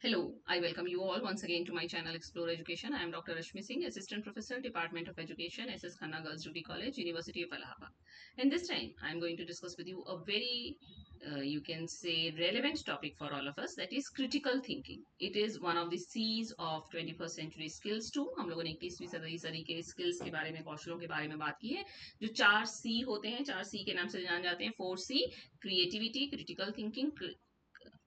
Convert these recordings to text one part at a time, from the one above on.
Hello, I welcome you all once again to my channel Explore Education. I am Dr. Rashmi Singh, Assistant Professor, Department of Education, SS Khanna Girls Duty College, University of Allahabad. And this time, I am going to discuss with you a very, you can say, relevant topic for all of us, that is critical thinking. It is one of the C's of 21st century skills too. हम लोगों ने 21वीं सदी के skills के बारे में, कौशलों के बारे में बात की है, जो 4 C होते हैं, 4 C के नाम से जाने जाते हैं, 4C, creativity, critical thinking,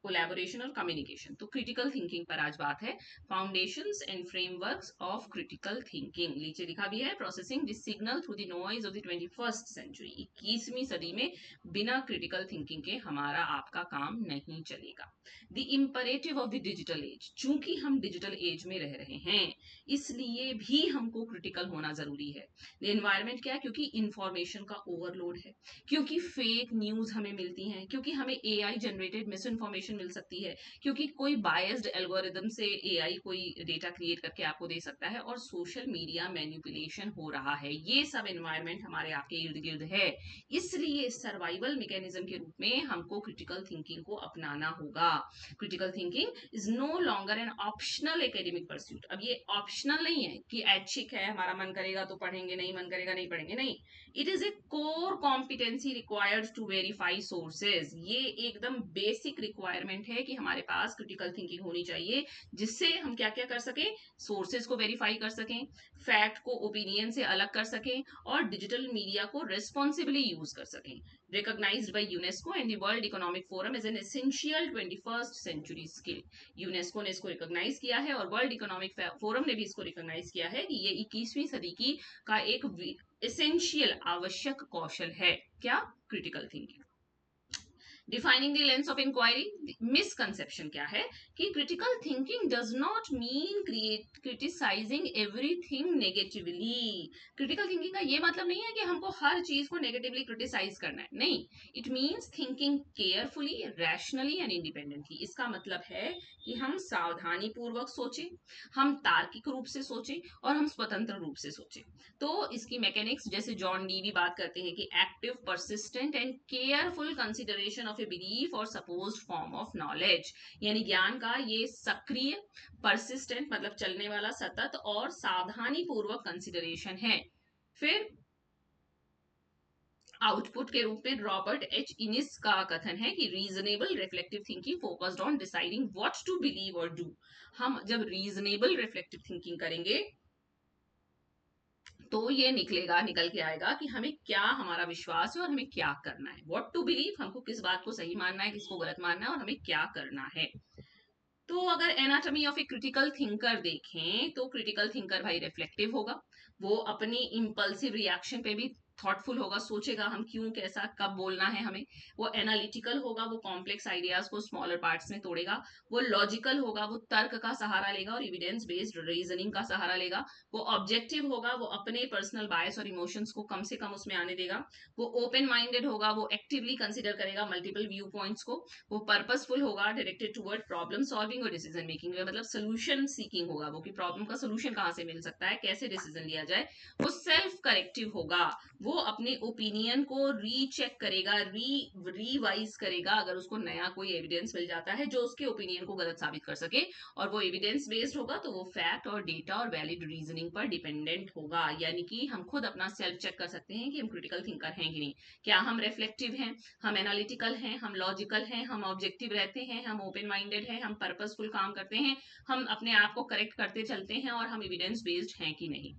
collaboration और कम्युनिकेशन। तो क्रिटिकल थिंकिंग पर आज बात है, foundations and frameworks of critical thinking. नीचे लिखा भी है, processing the signal through the noise of the 21st century. 21वीं सदी में बिना क्रिटिकल थिंकिंग के हमारा आपका काम नहीं चलेगा। The imperative of the digital age, चूंकि हम डिजिटल एज में रह रहे हैं इसलिए भी हमको क्रिटिकल होना जरूरी है। द एनवायरमेंट क्या है? क्योंकि इंफॉर्मेशन का ओवरलोड है, क्योंकि फेक न्यूज हमें मिलती हैं, क्योंकि हमें एआई जनरेटेड मिस इन्फॉर्मेशन मिल सकती है, क्योंकि कोई बायस्ड एल्गोरिदम से एआई कोई डेटा क्रिएट करके आपको दे सकता है, और सोशल मीडिया मैनिपुलेशन हो रहा है। ये सब एनवायरमेंट हमारे आपके इर्द गिर्द है। इसलिए सर्वाइवल मैकेनिज्म के रूप में हमको क्रिटिकल थिंकिंग को अपनाना होगा। Critical thinking is no longer an optional academic pursuit. अब ये ऑप्शनल नहीं है कि ऐच्छिक है, हमारा मन करेगा तो पढ़ेंगे, नहीं मन करेगा नहीं पढ़ेंगे, नहीं। It is a core competency required to verify sources. ये एकदम बेसिक रिक्वायरमेंट है कि हमारे पास क्रिटिकल थिंकिंग होनी चाहिए, जिससे हम क्या क्या कर सकें, सोर्सेज को वेरीफाई कर सकें, फैक्ट को ओपिनियन से अलग कर सकें, और डिजिटल मीडिया को रेस्पॉन्सिबली यूज कर सकें। recognized by UNESCO and the World Economic Forum as an essential 21st century skill। UNESCO ने इसको रिकॉग्नाइज किया है और वर्ल्ड इकोनॉमिक फोरम ने भी इसको रिकॉग्नाइज किया है कि ये 21वीं सदी की का एक एसेंशियल आवश्यक कौशल है। क्या? Critical thinking. Defining the lens of inquiry, misconception क्या है कि critical thinking does not mean criticising everything negatively. Critical thinking का ये मतलब नहीं है कि हमको हर चीज को नेगेटिवली क्रिटिसाइज करना है, नहीं। It means thinking carefully, rationally and independently. इसका मतलब है कि हम सावधानी पूर्वक सोचें, हम तार्किक रूप से सोचें, और हम स्वतंत्र रूप से सोचें। तो इसकी मैकेनिक्स, जैसे जॉन डी भी बात करते हैं कि active, persistent and careful consideration of a belief और सपोज्ड फॉर्म ऑफ नॉलेज। यानी ज्ञान का ये सक्रिय, परसिस्टेंट मतलब चलने वाला, सतत और सावधानी पूर्वक कंसिडरेशन है। फिर आउटपुट के रूप में रॉबर्ट एच इनिस का कथन है कि reasonable reflective thinking focused on deciding what to believe और डू। हम जब रीजनेबल रिफ्लेक्टिव थिंकिंग करेंगे तो ये निकल के आएगा कि हमें क्या, हमारा विश्वास है और हमें क्या करना है। व्हाट टू बिलीव, हमको किस बात को सही मानना है, किसको गलत मानना है, और हमें क्या करना है। तो अगर anatomy of a critical thinker देखें तो क्रिटिकल थिंकर भाई रिफ्लेक्टिव होगा, वो अपनी इंपल्सिव रिएक्शन पे भी थॉटफुल होगा, सोचेगा हम क्यों, कैसा, कब बोलना है हमें। वो एनालिटिकल होगा, वो कॉम्प्लेक्स आइडियाज को स्मॉलर पार्ट्स में तोड़ेगा। वो लॉजिकल होगा, वो तर्क का सहारा लेगा और एविडेंस बेस्ड रीजनिंग का सहारा लेगा। वो ऑब्जेक्टिव होगा, वो अपने पर्सनल बायस और इमोशंस को कम से कम उसमें आने देगा। वो ओपन माइंडेड होगा, वो एक्टिवली कंसिडर करेगा मल्टीपल व्यू पॉइंट्स को। वो पर्पसफुल होगा, डायरेक्टेड टुवर्ड प्रॉब्लम सॉल्विंग और डिसीजन मेकिंग, मतलब सोल्यूशन सीकिंग होगा वो, कि प्रॉब्लम का सोल्यूशन कहां से मिल सकता है, कैसे डिसीजन लिया जाए। वो सेल्फ करेक्टिव होगा, वो अपने ओपिनियन को रीचेक करेगा, रिवाइज करेगा अगर उसको नया कोई एविडेंस मिल जाता है जो उसके ओपिनियन को गलत साबित कर सके। और वो एविडेंस बेस्ड होगा, तो वो फैक्ट और डेटा और वैलिड रीजनिंग पर डिपेंडेंट होगा। यानी कि हम खुद अपना सेल्फ चेक कर सकते हैं कि हम क्रिटिकल थिंकर हैं कि नहीं, क्या हम रिफ्लेक्टिव हैं, हम एनालिटिकल हैं, हम लॉजिकल हैं, हम ऑब्जेक्टिव रहते हैं, हम ओपन माइंडेड हैं, हम पर्पसफुल काम करते हैं, हम अपने आप को करेक्ट करते चलते हैं, और हम एविडेंस बेस्ड हैं कि नहीं।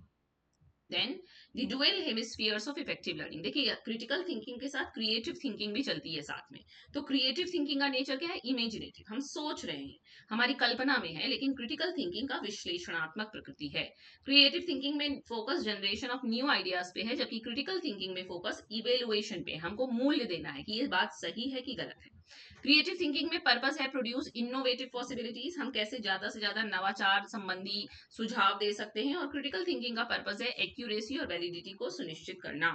Then the dual hemispheres of effective learning. देखिए क्रिटिकल थिंकिंग के साथ क्रिएटिव थिंकिंग भी चलती है साथ में। तो क्रिएटिव थिंकिंग का नेचर क्या है? इमेजिनेटिव, हम सोच रहे हैं, हमारी कल्पना में है। लेकिन क्रिटिकल थिंकिंग का विश्लेषणात्मक प्रकृति है। क्रिएटिव थिंकिंग में focus generation of new ideas पे है, जबकि क्रिटिकल थिंकिंग में फोकस इवेल्युएशन पे, हमको मूल्य देना है कि ये बात सही है कि गलत है। क्रिएटिव थिंकिंग में पर्पस है प्रोड्यूस इनोवेटिव पॉसिबिलिटीज, हम कैसे ज्यादा से ज्यादा नवाचार संबंधी सुझाव दे सकते हैं। और क्रिटिकल थिंकिंग का पर्पस है एक्यूरेसी और वैलिडिटी को सुनिश्चित करना।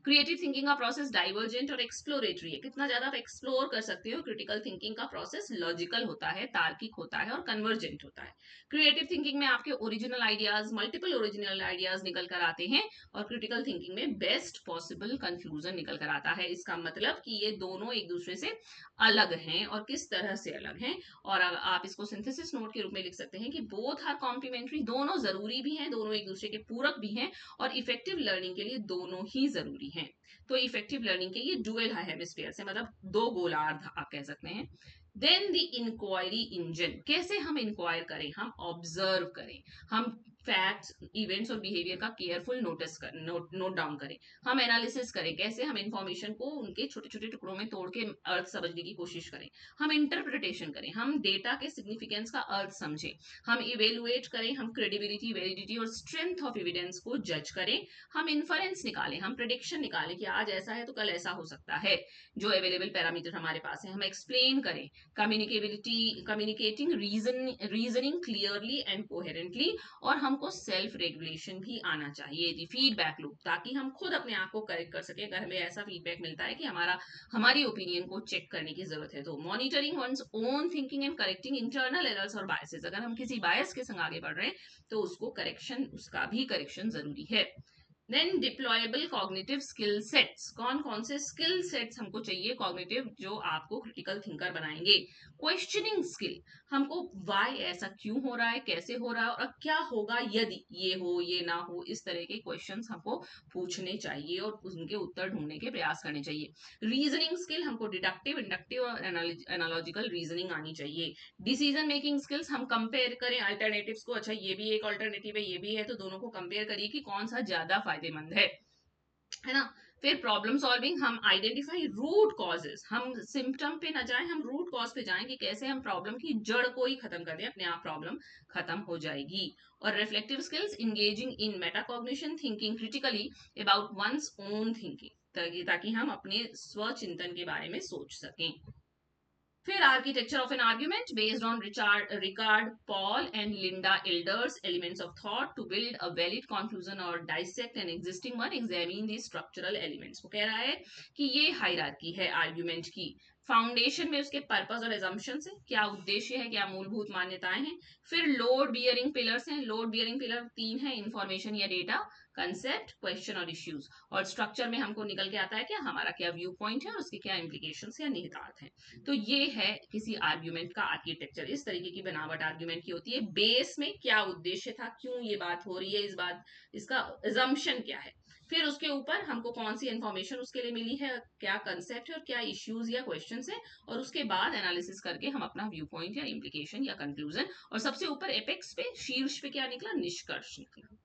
क्रिएटिव थिंकिंग का प्रोसेस डाइवर्जेंट और एक्सप्लोरेटरी है, कितना ज्यादा आप एक्सप्लोर कर सकते हो। क्रिटिकल थिंकिंग का प्रोसेस लॉजिकल होता है, तार्किक होता है और कन्वर्जेंट होता है। क्रिएटिव थिंकिंग में आपके original ideas, multiple original ideas निकल कर आते हैं और क्रिटिकल थिंकिंग में बेस्ट पॉसिबल कंक्लूजन निकल कर आता है। इसका मतलब कि ये दोनों एक दूसरे से अलग हैं और किस तरह से अलग हैं। और आप इसको सिंथेसिस नोट के रूप में लिख सकते हैं कि बोथ आर कॉम्प्लीमेंट्री, दोनों जरूरी भी हैं, दोनों एक दूसरे के पूरक भी हैं और इफेक्टिव लर्निंग के लिए दोनों ही जरूरी हैं। तो इफेक्टिव लर्निंग के ये डुअल हेमिस्फीयर से मतलब दो गोलार्ध आप कह सकते हैं। देन द इंक्वायरी इंजन, कैसे हम इंक्वायर करें, हम ऑब्जर्व करें, हम फैक्ट्स, इवेंट्स और बिहेवियर का केयरफुल नोट डाउन करें, हम एनालिसिस करें, कैसे हम इंफॉर्मेशन को उनके छोटे छोटे टुकड़ों में तोड़ के अर्थ समझने की कोशिश करें, हम इंटरप्रिटेशन करें, हम डेटा के सिग्निफिकेंस का अर्थ समझें, हम इवेलुएट करें, हम क्रेडिबिलिटी, वैलिडिटी और स्ट्रेंथ ऑफ एविडेंस को जज करें, हम इन्फरेंस निकालें, हम प्रेडिक्शन निकालें कि आज ऐसा है तो कल ऐसा हो सकता है, जो अवेलेबल पैरामीटर हमारे पास है, हम एक्सप्लेन करें, communicating reasoning clearly and coherently, और हमको सेल्फ रेगुलेशन भी आना चाहिए, फीडबैक लूप, ताकि हम खुद अपने आप को करेक्ट कर सके अगर हमें ऐसा फीडबैक मिलता है कि हमारी ओपिनियन को चेक करने की जरूरत है। तो monitoring one's own thinking and correcting internal errors और बायसेस, अगर हम किसी बायस के संग आगे बढ़ रहे हैं तो उसका भी करेक्शन जरूरी है। Then deployable cognitive skill sets, कौन कौन से स्किल सेट्स हमको चाहिए कॉग्निटिव जो आपको क्रिटिकल थिंकर बनाएंगे। क्वेश्चनिंग स्किल, हमको वाई, ऐसा क्यों हो रहा है, कैसे हो रहा है और क्या होगा यदि ये हो ये ना हो, इस तरह के क्वेश्चंस हमको पूछने चाहिए और उनके उत्तर ढूंढने के प्रयास करने चाहिए। रीजनिंग स्किल, हमको डिडक्टिव, इंडक्टिव और एनालॉजिकल रीजनिंग आनी चाहिए। डिसीजन मेकिंग स्किल्स, हम कंपेयर करें अल्टरनेटिव्स को, अच्छा ये भी एक अल्टरनेटिव है, ये भी है, तो दोनों को कंपेयर करिए कि कौन सा ज्यादा फायदेमंद है ना। फिर प्रॉब्लम सॉल्विंग, हम आइडेंटिफाई रूट कॉजेस, हम सिम्टम पे ना जाएं, हम रूट कॉज पे जाएं कि कैसे हम प्रॉब्लम की जड़ को ही खत्म कर दें, अपने आप प्रॉब्लम खत्म हो जाएगी। और reflective skills, engaging in metacognition, thinking critically about one's own thinking, ताकि हम अपने स्वचिंतन के बारे में सोच सकें। फिर architecture of an argument based on Richard Paul and Linda Elder's elements of thought to build a valid conclusion और dissect an existing one, examine the structural elements. वो कह रहा है कि ये हायरार्की है आर्ग्यूमेंट की। फाउंडेशन में उसके पर्पस और एजम्पशन है, क्या उद्देश्य है, क्या मूलभूत मान्यताएं हैं। फिर लोड बियरिंग पिलर्स हैं, लोड बियरिंग पिलर 3 है, इंफॉर्मेशन या डेटा, कंसेप्ट, क्वेश्चन और इश्यूज। और स्ट्रक्चर में हमको निकल के आता है कि हमारा क्या व्यू पॉइंट है और उसके क्या इम्प्लीकेशंस या निहितार्थ हैं। तो ये है किसी आर्ग्यूमेंट का आर्किटेक्चर, इस तरीके की बनावट आर्ग्यूमेंट की होती है। बेस में क्या उद्देश्य था, क्यों ये बात हो रही है, इसका एजम्पशन क्या है। फिर उसके ऊपर हमको कौन सी इंफॉर्मेशन उसके लिए मिली है, क्या कंसेप्ट है और क्या इश्यूज या क्वेश्चंस है, और उसके बाद एनालिसिस करके हम अपना व्यू पॉइंट या इम्प्लीकेशन या कंक्लूजन, और सबसे ऊपर एपेक्स पे, शीर्ष पे क्या निकला, निष्कर्ष निकला,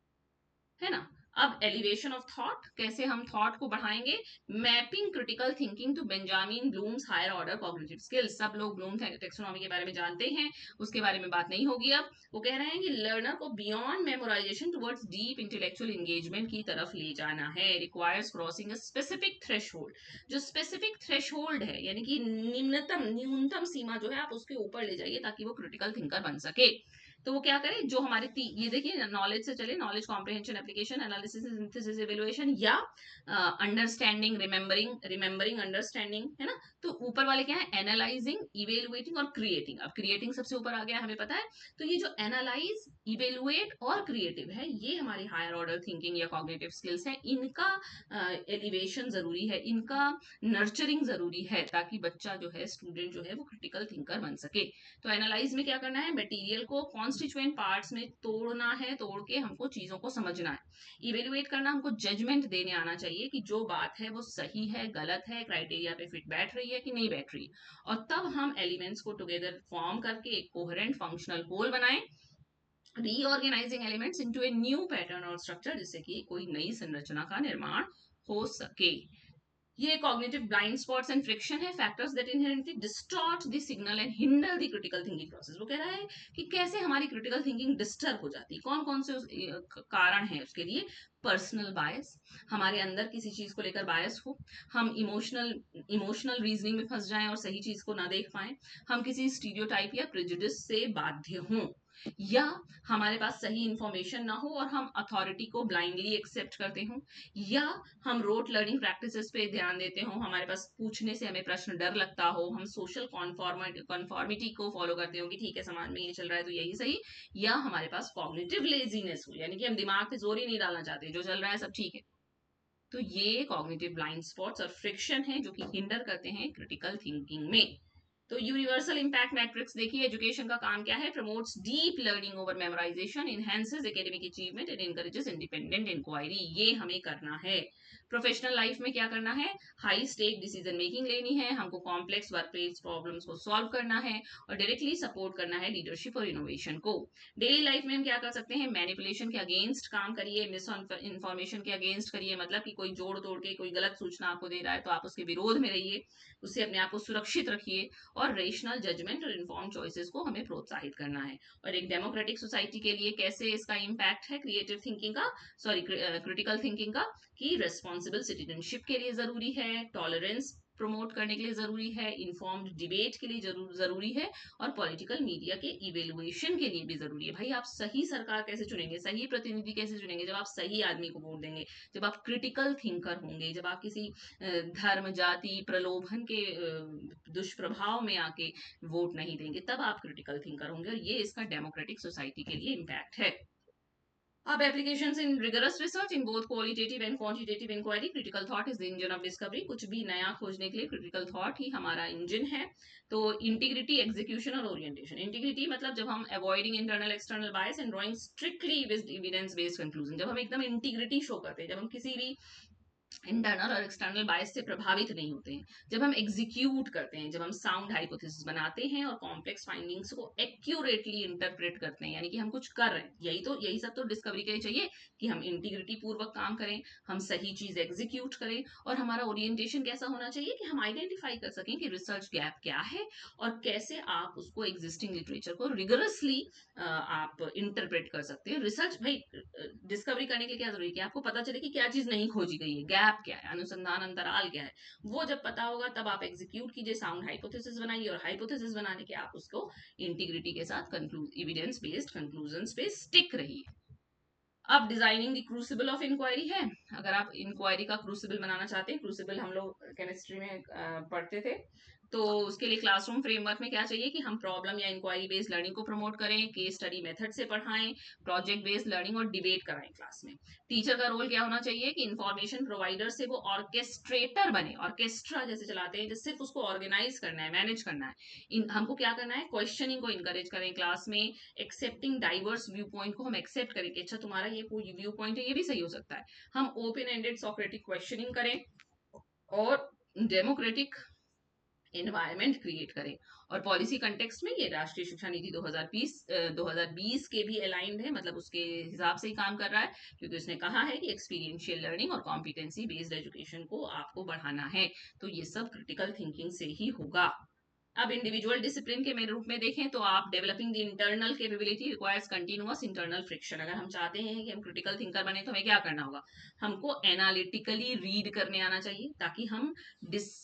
है ना। अब एलिवेशन ऑफ थॉट, कैसे हम थॉट को बढ़ाएंगे। Mapping critical thinking to Benjamin Bloom's higher order cognitive skills, सब लोग ब्लूम टेक्सोनॉमी के बारे में जानते हैं, उसके बारे में बात नहीं होगी। अब वो कह रहे हैं कि लर्नर को beyond memorisation towards deep intellectual engagement की तरफ ले जाना है। Requires crossing a specific threshold, जो स्पेसिफिक थ्रेशोल्ड है यानी कि न्यूनतम सीमा जो है, आप उसके ऊपर ले जाइए ताकि वो क्रिटिकल थिंकर बन सके। तो वो क्या करें, जो हमारे ये देखिए नॉलेज से चले, knowledge comprehension application analysis synthesis evaluation या अंडरस्टैंडिंग रिमेंबरिंग अंडरस्टैंडिंग, है ना। तो ऊपर वाले क्या है, एनालाइजिंग, इवेलुएटिंग और क्रिएटिंग। अब क्रिएटिंग सबसे ऊपर आ गया, हमें पता है। तो ये जो एनालाइज, इवेलुएट और क्रिएटिव है, ये हमारी हायर ऑर्डर थिंकिंग या कॉग्निटिव स्किल्स है। इनका एलिवेशन जरूरी है, इनका नर्चरिंग जरूरी है, ताकि बच्चा जो है, स्टूडेंट जो है, वो क्रिटिकल थिंकर बन सके। तो एनालाइज में क्या करना है, मटेरियल को कॉन्स्टिट्यूएंट पार्ट्स में तोड़ना है, तोड़ के हमको चीजों को समझना है। इवेलुएट करना, हमको जजमेंट देने आना चाहिए कि जो बात है वो सही है, गलत है, क्राइटेरिया पे फिट बैठ रही है कि नहीं बैठ रही। और तब हम एलिमेंट्स को टुगेदर फॉर्म करके एक कोहेरेंट फंक्शनल होल बनाएं, reorganising elements into a new pattern और स्ट्रक्चर, जिससे कि कोई नई संरचना का निर्माण हो सके। ये cognitive blind spots and friction है, factors that inherently distort the signal and hinder the critical thinking process. वो कह रहा है कि कैसे हमारी क्रिटिकल थिंकिंग डिस्टर्ब हो जाती है, कौन कौन से कारण है उसके लिए। पर्सनल बायस, हमारे अंदर किसी चीज को लेकर बायस हो, हम इमोशनल रीजनिंग में फंस जाएं और सही चीज को ना देख पाए, हम किसी स्टीरियोटाइप या प्रेजुडिस से बाध्य हों, या हमारे पास सही इंफॉर्मेशन ना हो और हम अथॉरिटी को ब्लाइंडली एक्सेप्ट करते हो, या हम रोट लर्निंग प्रैक्टिसेस पे ध्यान देते हो, हमारे पास पूछने से हमें प्रश्न डर लगता हो, हम सोशल कॉन्फॉर्मिटी को फॉलो करते हो कि ठीक है समाज में ये चल रहा है तो यही सही, या हमारे पास कॉग्निटिव लेजीनेस हो, यानी कि हम दिमाग पे जोर ही नहीं डालना चाहते, जो चल रहा है सब ठीक है। तो ये कॉग्निटिव ब्लाइंड स्पॉट्स और फ्रिक्शन है जो कि हिंडर करते हैं क्रिटिकल थिंकिंग में। तो यूनिवर्सल इंपैक्ट मैट्रिक्स देखिए, एजुकेशन का काम क्या है? Promotes deep learning over memorisation, enhances academic achievement and encourages independent inquiry. ये हमें करना है। प्रोफेशनल लाइफ में क्या करना है? हाई स्टेक डिसीजन मेकिंग लेनी है, हमको कॉम्प्लेक्स वर्कप्लेस प्रॉब्लम्स को सॉल्व करना है और डायरेक्टली सपोर्ट करना है लीडरशिप और इनोवेशन को। डेली लाइफ में हम क्या कर सकते हैं? मैनिपुलेशन के अगेंस्ट काम करिए, मिस इन्फॉर्मेशन के अगेंस्ट करिए, मतलब कि कोई जोड़ तोड़ के कोई गलत सूचना आपको दे रहा है तो आप उसके विरोध में रहिए, उससे अपने आप को सुरक्षित रखिए, और रेशनल जजमेंट और इन्फॉर्म चॉइसेस को हमें प्रोत्साहित करना है। और एक डेमोक्रेटिक सोसाइटी के लिए कैसे इसका इम्पैक्ट है क्रिएटिव थिंकिंग का, सॉरी क्रिटिकल थिंकिंग का, कि रेस्पॉन्सिबल सिटीजनशिप के लिए जरूरी है, टॉलरेंस प्रमोट करने के लिए जरूरी है, इन्फॉर्म्ड डिबेट के लिए जरूरी है, और पॉलिटिकल मीडिया के इवेल्युएशन के लिए भी जरूरी है। भाई आप सही सरकार कैसे चुनेंगे, सही प्रतिनिधि कैसे चुनेंगे? जब आप सही आदमी को वोट देंगे, जब आप क्रिटिकल थिंकर होंगे, जब आप किसी धर्म जाति प्रलोभन के दुष्प्रभाव में आके वोट नहीं देंगे, तब आप क्रिटिकल थिंकर होंगे। और ये इसका डेमोक्रेटिक सोसाइटी के लिए इम्पैक्ट है। अब applications in rigorous research in both qualitative and quantitative inquiry, critical thought is the engine of discovery. कुछ भी नया खोजने के लिए क्रिटिकल थॉट ही हमारा इंजन है। तो इंटीग्रिटी, एग्जीक्यूशन और ओरिएंटेशन। इंटीग्रिटी मतलब जब हम avoiding internal external bias and drawing strictly with evidence based conclusion, जब हम एकदम इंटीग्रिटी शो करते हैं, जब हम किसी भी इंटरनल और एक्सटर्नल बायस से प्रभावित नहीं होते हैं, जब हम एग्जीक्यूट करते हैं, जब हम साउंड हाइपोथेसिस बनाते हैं और कॉम्प्लेक्स फाइंडिंग्स को एक्यूरेटली इंटरप्रेट करते हैं, यानी कि हम कुछ कर रहे हैं। यही सब तो डिस्कवरी के लिए चाहिए, कि हम इंटीग्रिटी पूर्वक काम करें, हम सही चीज एग्जीक्यूट करें, और हमारा ओरिएंटेशन कैसा होना चाहिए कि हम आइडेंटिफाई कर सकें कि रिसर्च गैप क्या है और कैसे आप उसको एग्जिस्टिंग लिटरेचर को रिगरसली आप इंटरप्रेट कर सकते हैं। रिसर्च भाई डिस्कवरी करने के लिए क्या जरूरी है कि आपको पता चले कि क्या चीज नहीं खोजी गई है, गैप क्या है, अनुसंधान अंतराल क्या है। वो जब पता होगा तब आप एग्जीक्यूट कीजिए, साउंड हाइपोथेसिस बनाइए, और हाइपोथेसिस बनाने के आप उसको इंटीग्रिटी के साथ एविडेंस बेस्ड कंक्लूजन पे स्टिक रहिए। अब designing the crucible of inquiry है। अगर आप इंक्वायरी का क्रूसिबल बनाना चाहते हैं, क्रूसिबल हम लोग केमिस्ट्री में पढ़ते थे, तो उसके लिए क्लासरूम फ्रेमवर्क में क्या चाहिए कि हम प्रॉब्लम या इंक्वायरी बेस्ड लर्निंग को प्रमोट करें, केस स्टडी मेथड से पढ़ाएं, प्रोजेक्ट बेस्ड लर्निंग और डिबेट कराएं क्लास में। टीचर का रोल क्या होना चाहिए कि इंफॉर्मेशन प्रोवाइडर से वो ऑर्केस्ट्रेटर बने, ऑर्केस्ट्रा जैसे चलाते हैं, जिससे उसको ऑर्गेनाइज करना है, मैनेज करना है। हमको क्या करना है? क्वेश्चनिंग को इनकरेज करें क्लास में, एक्सेप्टिंग डाइवर्स व्यू पॉइंट को हम एक्सेप्ट करें कि अच्छा तुम्हारा ये कोई व्यू पॉइंट है, ये भी सही हो सकता है। हम ओपन एंडेड सोक्रेटिक क्वेश्चनिंग करें और डेमोक्रेटिक एनवायरमेंट क्रिएट करें। और पॉलिसी कंटेक्स्ट में ये राष्ट्रीय शिक्षा नीति 2020 के भी अलाइंड है, मतलब उसके हिसाब से ही काम कर रहा है, क्योंकि उसने कहा है कि एक्सपीरियंशियल लर्निंग और कॉम्पिटेंसी बेस्ड एजुकेशन को आपको बढ़ाना है। तो ये सब क्रिटिकल थिंकिंग से ही होगा। अब इंडिविजुअल डिसिप्लिन के मेरे रूप में देखें तो आप developing the internal capability requires continuous internal friction. अगर हम चाहते हैं कि हम क्रिटिकल थिंकर बने तो हमें क्या करना होगा? हमको एनालिटिकली रीड करने आना चाहिए, ताकि हम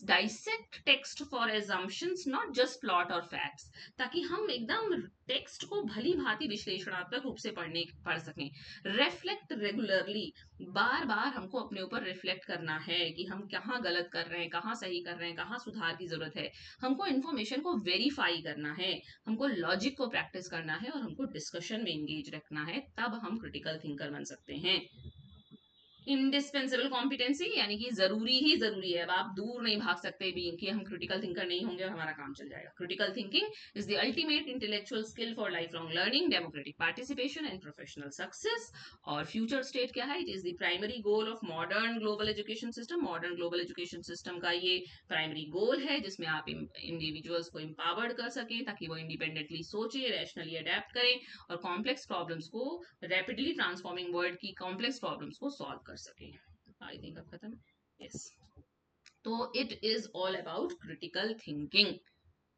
dissect text for assumptions not just plot और फैक्ट्स, ताकि हम एकदम टेक्स्ट को भली भांति विश्लेषणात्मक रूप से पढ़ सकें। रिफ्लेक्ट रेगुलरली, बार बार हमको अपने ऊपर रिफ्लेक्ट करना है कि हम कहाँ गलत कर रहे हैं, कहाँ सही कर रहे हैं, कहाँ सुधार की जरूरत है। हमको इन्फॉर्मेशन को वेरीफाई करना है, हमको लॉजिक को प्रैक्टिस करना है, और हमको डिस्कशन में एंगेज रखना है, तब हम क्रिटिकल थिंकर बन सकते हैं। इंडिस्पेंसेबल कॉम्पिटेंसी, यानी कि जरूरी ही जरूरी है, अब आप दूर नहीं भाग सकते भी कि हम क्रिटिकल थिंकर नहीं होंगे और हमारा काम चल जाएगा। Critical thinking is the ultimate intellectual skill for life long learning, democratic participation and professional success. और फ्यूचर स्टेट क्या है? It is the primary goal of modern global education system. Modern global education system का ये primary goal है, जिसमें आप individuals को empowered कर सकें, ताकि वो इंडिपेंडेंटली सोचे, रैशनली अडेप्ट करें, और कॉम्प्लेक्स प्रॉब्लम्स को, रैपिडली ट्रांसफॉर्मिंग वर्ल्ड की कॉम्प्लेक्स प्रॉब्लम्स को सॉल्व कर सके। आई थिंक अब खत्म। यस, तो it is all about critical thinking.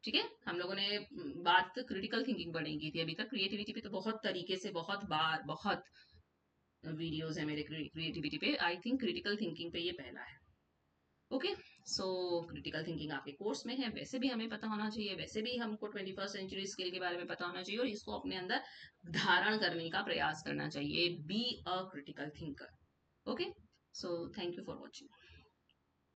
ठीक है, हम लोगों ने बात क्रिटिकल थिंकिंग पर नहीं की थी अभी तक। क्रिएटिविटी पे तो बहुत तरीके से, बहुत बार, बहुत वीडियोस है मेरे क्रिएटिविटी पे। आई थिंक क्रिटिकल थिंकिंग पे ये पहला है। ओके, सो क्रिटिकल थिंकिंग आपके कोर्स में है, वैसे भी हमें पता होना चाहिए, वैसे भी हमको 21st सेंचुरी स्किल के बारे में पता होना चाहिए और इसको अपने अंदर धारण करने का प्रयास करना चाहिए. Be a critical thinker. Okay, so thank you for watching.